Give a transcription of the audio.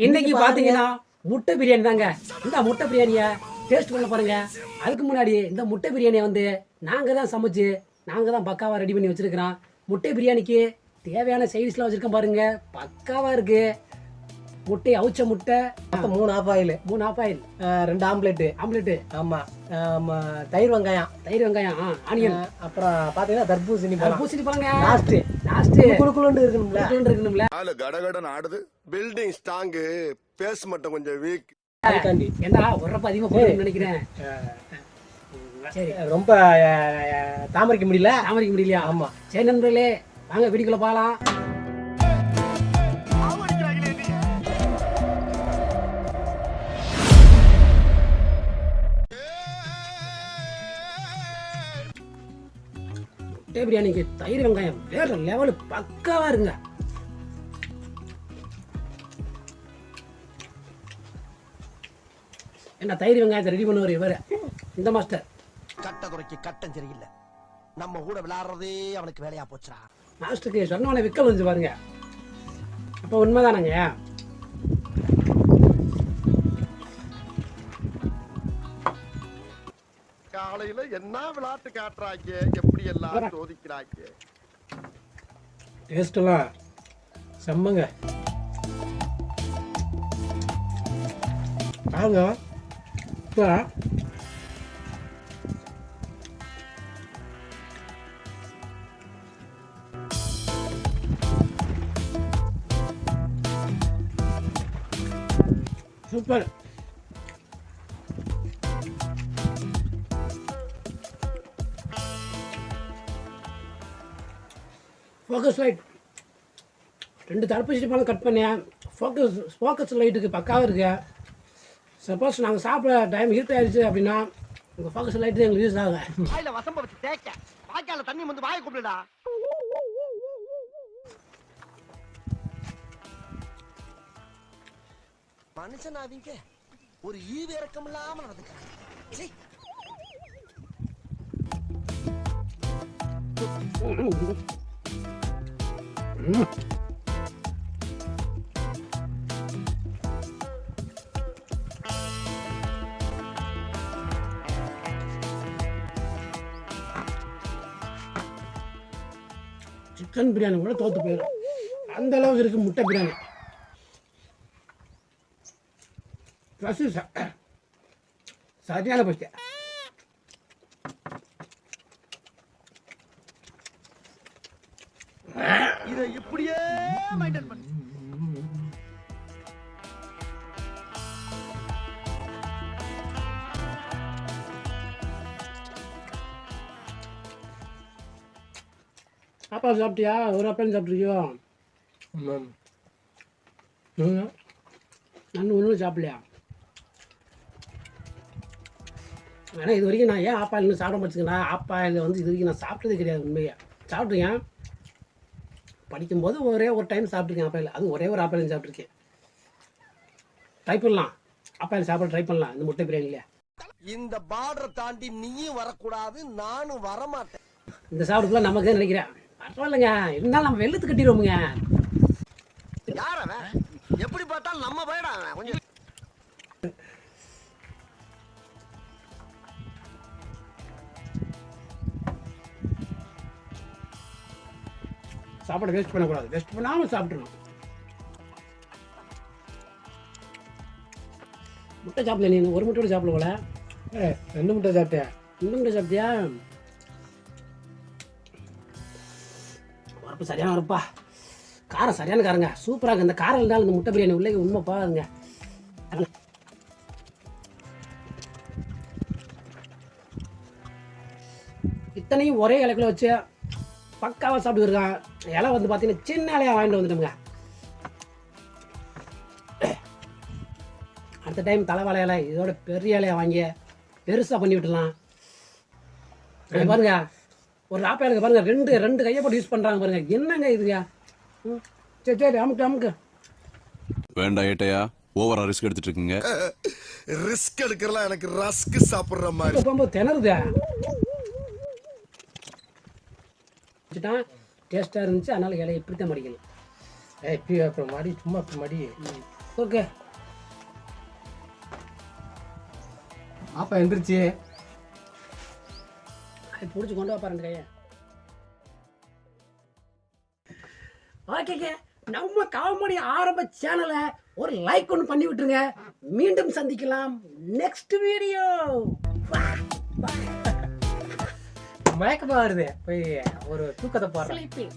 இன்னைக்கு பாத்தீங்கன்னா முட்டை பிரியாணி தாங்க. இந்த முட்டை பிரியாணியை டேஸ்ட் பண்ண பாருங்க. அதுக்கு முன்னாடி இந்த முட்டை பிரியாணியை வந்து நாங்கள் தான் சமைச்சு நாங்கள் தான் பக்காவாக ரெடி பண்ணி வச்சுருக்கிறோம். முட்டை பிரியாணிக்கு தேவையான சைடிஷ்லாம் வச்சுருக்கோம் பாருங்க. பக்காவாக இருக்குது. முட்டை அவிச்ச முட்டை, 3 half boil, 3 half boil, 2 omelette. ஆமாம், தயிர் வெங்காயம், ஆனியன். அப்புறம் பார்த்தீங்கன்னா தர்பூசணி பழங்க. லாஸ்ட்டு குளுக்குளுண்டு இருக்கணும்ல. ஆளு கடகடன் ஆடுது. பில்டிங் ஸ்ட்ராங்கு, பேஸ் மட்டும் கொஞ்சம் வீக். ஏண்டா உரப்ப அதிகமாக போடுன்னு நினைக்கிறேன். சரி, ரொம்ப தாமரிக்க முடியலையா? ஆமாம். சரி நண்பர்களே, வாங்க வீடியோக்குள்ள போகலாம். முட்டை பிரியாணிக்கு தயிர் வெங்காயம் வேற லெவலு, பக்காவா இருங்க. என்ன தயிர் வெங்காயத்தை ரெடி பண்ணுவார் இவர், இந்த மாஸ்டர். கட்ட குறைக்கு கட்டம் சரியில்லை, நம்ம கூட விளையாடுறதே அவனுக்கு வேலையா போச்சுடா. மாஸ்டருக்கு சொன்னவனை விக்கல் வந்து பாருங்க. அப்போ உண்மைதானங்க. காலையில என்ன விளையாட்டு காட்டுறாங்க, எப்படி எல்லாம் சோதிக்கிறாங்க. டேஸ்டெல்லாம் செம்மங்க. பாருங்க, சூப்பர். ஃபோக்கஸ் லைட் 2 தடுப்பூசி பழம் கட் பண்ணேன். ஃபோக்கஸ் லைட்டுக்கு பக்காவாக இருக்கு. சப்போஸ் நாங்கள் சாப்பிட டைம் இருட்டாயிருச்சு அப்படின்னா உங்கள் ஃபோக்கஸ் லைட்டு எங்களுக்கு யூஸ் ஆகும். வாயில வசம்ப வச்சு தேய்க்க, வாய்க்கால தண்ணி வந்து வாயை கூப்பிடுடா. மனுஷனாவீங்க ஒரு ஈவு இறக்கம் இல்லாம நடந்துக்க. சிக்கன் பிரியாணி கூட தோத்து போயிடும், அந்த அளவுக்கு இருக்கு முட்டை பிரியாணி. ப்ளஸ் சரியான பஸ்ட். இதை இப்படியே மெயின்டைன் பண்ணு. அப்பா சாப்பிட்டியா? ஒரு அப்பையும் சாப்பிட்ருக்கியோ? நான் ஒன்றும் சாப்பிடலையா? ஆனால் இது வரைக்கும் நான் ஏன் ஆப்பாயில் இன்னும் சாப்பிட மாட்டேங்கன்னா, ஆப்பாயில் வந்து இது வரைக்கும் நான் சாப்பிட்டதே கிடையாது. உண்மையாக சாப்பிட்ருக்கேன். படிக்கும்போது ஒரே ஒரு டைம் சாப்பிட்ருக்கேன் ஆப்பாயில். அது ஒரே ஒரு ஆப்பாயில் சாப்பிட்ருக்கேன். ட்ரை பண்ணலாம், ஆப்பாயில் சாப்பிட ட்ரை பண்ணலாம் இந்த முட்டை பிரியாணியில். இந்த பார்டரை தாண்டி நீயும் வரக்கூடாது, நானும் வரமாட்டேன். இந்த சாப்பிடுக்குள்ள நமக்கு நினைக்கிறேன். பரவாயில்லைங்க, இருந்தாலும் நம்ம வெள்ளத்து கட்டிடுவோமுங்க. யார் அவன்? எப்படி பார்த்தாலும் நம்ம போயிடா கொஞ்சம். சாப்பாடு வேஸ்ட் பண்ணக்கூடாது, வேஸ்ட் பண்ணாமல் சாப்பிட்றணும். முட்டை சாப்பிடல நீ? ஒரு முட்டை கூட சாப்பிட போல. 2 முட்டை சாப்பிட்டேன். 2 முட்டை சாப்பிட்டியா? வரப்பு சரியான வரப்பா, காரம் சரியான காரங்க, சூப்பராக இருக்குது. இந்த காரம் இருந்தாலும் இந்த முட்டை பிரியாணி உள்ளே உண்மை பாருங்க. இத்தனையும் ஒரே இலைக்குள்ள வச்சு பக்காவாக சாப்பிட்டுருக்கான். இலை வந்து பார்த்தீங்கன்னா சின்ன இலையாக வாங்கிட்டு வந்துட்டோமுங்க. அடுத்த டைம் தலைவாழை இலை இதோட பெரிய இலையை வாங்கி பெருசாக பண்ணி விட்டுலாம். பாருங்க, ஒரு ஆப்பாளுக்கு பாருங்க, ரெண்டு கையை போட்டு யூஸ் பண்ணுறாங்க பாருங்க. என்னங்க இதுங்க? சரி அமுக்கு வேண்டாம் ஏட்டையா, ஓவரா ரிஸ்க் எடுத்துட்டு இருக்கீங்க. ரிஸ்க் எடுக்கிறலாம் எனக்கு ரஸ்க் சாப்பிடுற மாதிரி போகும்போது திணறுதா. டேஸ்ட்டாக இருந்துச்சு, அதனால இலையை இப்படி தான் மடிக்கணும். அப்புறம் மடி சும்மா மடி ஓகே பாப்பா எந்திரிச்சு. அது பிடிச்சி கொண்டு வா பாருங்க கையை. ஓகேங்க, நம்ம காமெடி ஆரம்ப சேனலை ஒரு லைக் ஒன்று பண்ணி விட்டுருங்க. மீண்டும் சந்திக்கலாம் நெக்ஸ்ட் வீடியோ. மயக்கமா வருது, போய் ஒரு தூக்கத்தை போடுறேன். Sleeping.